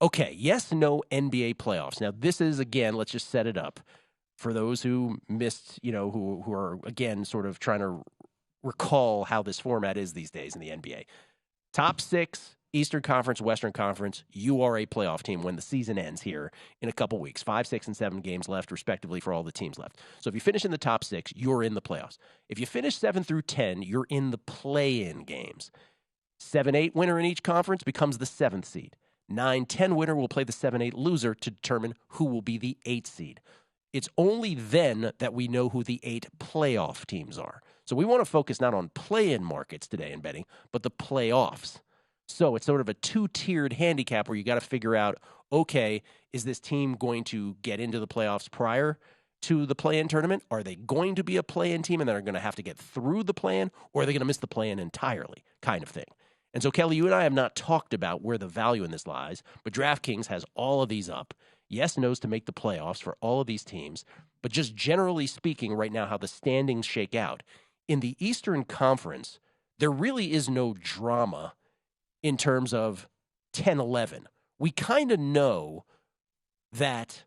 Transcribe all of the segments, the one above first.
Okay, yes, no NBA playoffs. Now, this is, again, let's just set it up. For those who missed, who are, again, sort of trying to recall how this format is these days in the NBA. Top 6, Eastern Conference, Western Conference, you are a playoff team when the season ends here in a couple weeks. 5, 6, and 7 games left, respectively, for all the teams left. So if you finish in the top 6, you're in the playoffs. If you finish 7 through 10, you're in the play-in games. 7-8 winner in each conference becomes the 7th seed. 9-10 winner will play the 7-8 loser to determine who will be the 8th seed. It's only then that we know who the 8 playoff teams are. So we want to focus not on play-in markets today in betting, but the playoffs. So it's sort of a 2-tiered handicap where you got to figure out, okay, is this team going to get into the playoffs prior to the play-in tournament? Are they going to be a play-in team and then are going to have to get through the play-in, or are they going to miss the play-in entirely, kind of thing? And so, Kelley, you and I have not talked about where the value in this lies, but DraftKings has all of these up. Yes, no's to make the playoffs for all of these teams. But just generally speaking right now, how the standings shake out. In the Eastern Conference, there really is no drama in terms of 10-11. We kind of know that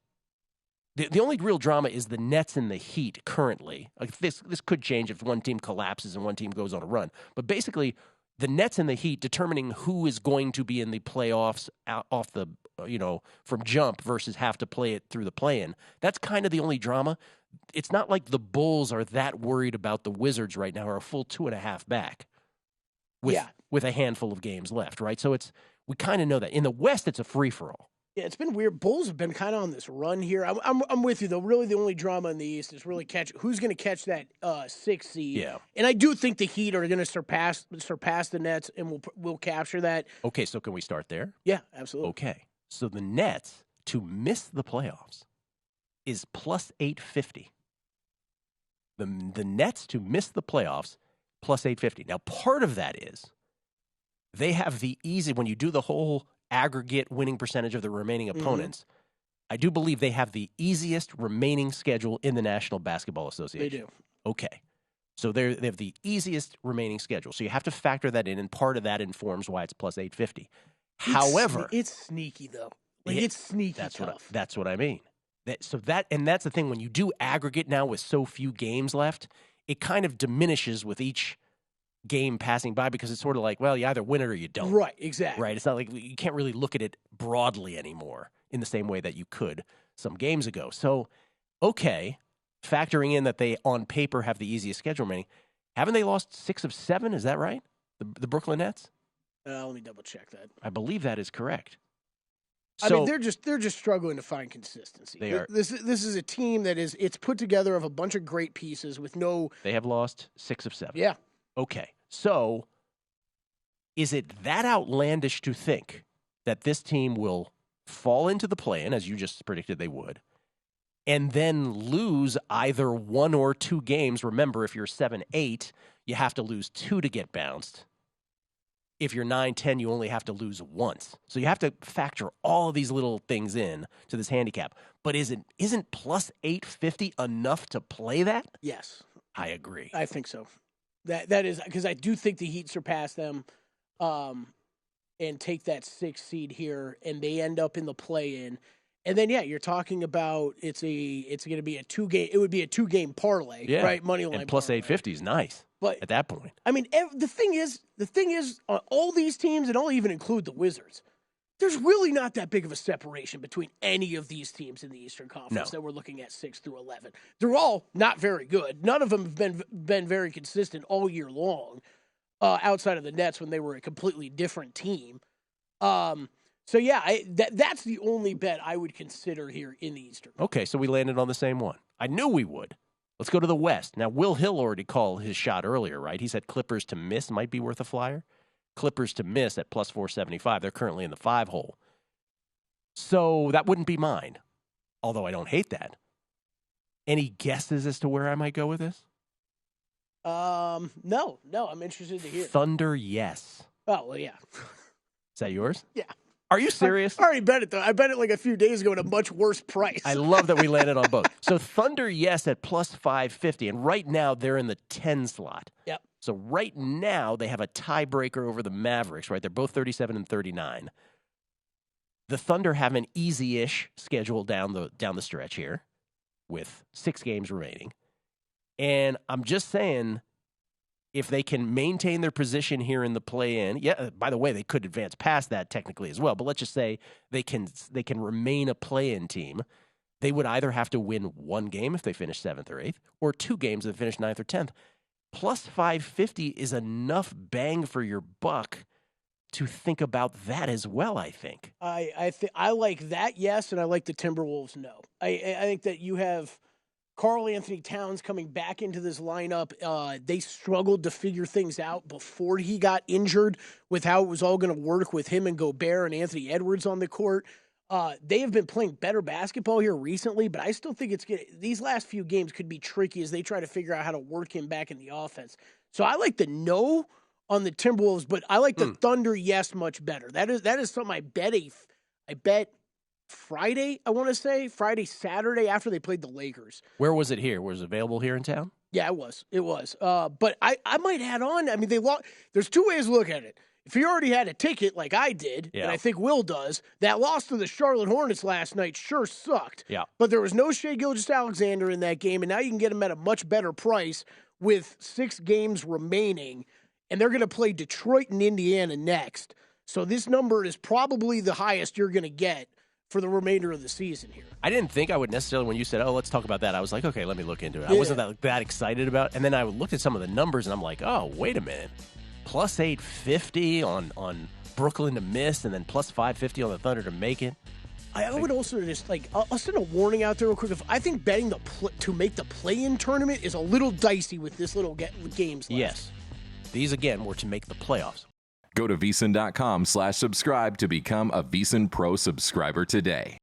the only real drama is the Nets and the Heat currently. Like this could change if one team collapses and one team goes on a run. But basically, the Nets and the Heat determining who is going to be in the playoffs off the, from jump versus have to play it through the play-in. That's kind of the only drama. It's not like the Bulls are that worried about the Wizards right now, are a full 2.5 back with a handful of games left, right? So we kind of know that. In the West, it's a free-for-all. Yeah, it's been weird. Bulls have been kind of on this run here. I'm with you, though. Really, the only drama in the East is really who's going to catch that 6th seed. Yeah. And I do think the Heat are going to surpass the Nets, and we'll capture that. Okay, so can we start there? Yeah, absolutely. Okay, so the Nets to miss the playoffs is plus 850. The Nets to miss the playoffs, plus 850. Now, part of that is they have the easy, when you do the whole aggregate winning percentage of the remaining opponents, I do believe they have the easiest remaining schedule in the National Basketball Association. They do. Okay. So they have the easiest remaining schedule. So you have to factor that in, and part of that informs why it's plus 850. However, it's sneaky, though. It's sneaky tough. That's what I mean. That's the thing. When you do aggregate now with so few games left, it kind of diminishes with each game passing by, because it's sort of like, well, you either win it or you don't. Right, exactly. Right? It's not like you can't really look at it broadly anymore in the same way that you could some games ago. So, okay, factoring in that they on paper have the easiest schedule remaining, haven't they lost 6 of 7? Is that right? The Brooklyn Nets? Let me double check that. I believe that is correct. I mean, they're just struggling to find consistency. They are. This is a team that it's put together of a bunch of great pieces with no. They have lost 6 of 7. Yeah. Okay, so is it that outlandish to think that this team will fall into the play-in, as you just predicted they would, and then lose either 1 or 2 games? Remember, if you're 7-8, you have to lose 2 to get bounced. If you're 9-10, you only have to lose once. So you have to factor all of these little things in to this handicap. But isn't plus 850 enough to play that? Yes. I agree. I think so. That is, because I do think the Heat surpass them and take that 6th seed here, and they end up in the play-in. And then, yeah, you're talking about it's going to be a 2-game parlay, right? Money line. And plus parlay. 850 is nice. But at that point, I mean, the thing is, all these teams, and I'll even include the Wizards, there's really not that big of a separation between any of these teams in the Eastern Conference that we're looking at 6 through 11. They're all not very good. None of them have been very consistent all year long, outside of the Nets when they were a completely different team. So yeah, that's the only bet I would consider here in the Eastern. Okay, so we landed on the same one. I knew we would. Let's go to the West. Now, Will Hill already called his shot earlier, right? He said Clippers to miss might be worth a flyer. Clippers to miss at plus 475. They're currently in the 5 hole. So that wouldn't be mine, although I don't hate that. Any guesses as to where I might go with this? No, I'm interested to hear. Thunder, yes. Oh, well, yeah. Is that yours? Yeah. Are you serious? I already bet it, though. I bet it like a few days ago at a much worse price. I love that we landed on both. So Thunder, yes, at plus 550. And right now, they're in the 10 slot. Yep. So right now, they have a tiebreaker over the Mavericks, right? They're both 37 and 39. The Thunder have an easy-ish schedule down the stretch here with 6 games remaining. And I'm just saying, if they can maintain their position here in the play-in, yeah, by the way, they could advance past that technically as well, but let's just say they can remain a play-in team. They would either have to win 1 game if they finish 7th or 8th, or 2 games if they finish 9th or 10th. Plus 550 is enough bang for your buck to think about that as well, I think. I like that, yes, and I like the Timberwolves, no. I think that you have Karl Anthony Towns coming back into this lineup. They struggled to figure things out before he got injured with how it was all going to work with him and Gobert and Anthony Edwards on the court. They have been playing better basketball here recently, but I still think these last few games could be tricky as they try to figure out how to work him back in the offense. So I like the no on the Timberwolves, but I like the Thunder yes much better. That is something I bet Friday, I want to say Friday, Saturday after they played the Lakers. Where was it here? Was it available here in town? Yeah, it was. But I might add on. I mean, there's 2 ways to look at it. If you already had a ticket like I did, and I think Will does, that loss to the Charlotte Hornets last night sure sucked. Yeah. But there was no Shai Gilgeous-Alexander in that game, and now you can get him at a much better price with 6 games remaining, and they're going to play Detroit and Indiana next. So this number is probably the highest you're going to get for the remainder of the season here. I didn't think I would necessarily, when you said, oh, let's talk about that, I was like, okay, let me look into it. I wasn't that excited about it. And then I looked at some of the numbers, and I'm like, oh, wait a minute. Plus 850 on Brooklyn to miss, and then plus 550 on the Thunder to make it. I would also just, I'll send a warning out there real quick. I think betting to make the play-in tournament is a little dicey with this little games left. Yes. These, again, were to make the playoffs. Go to VSiN.com/subscribe to become a VSiN Pro subscriber today.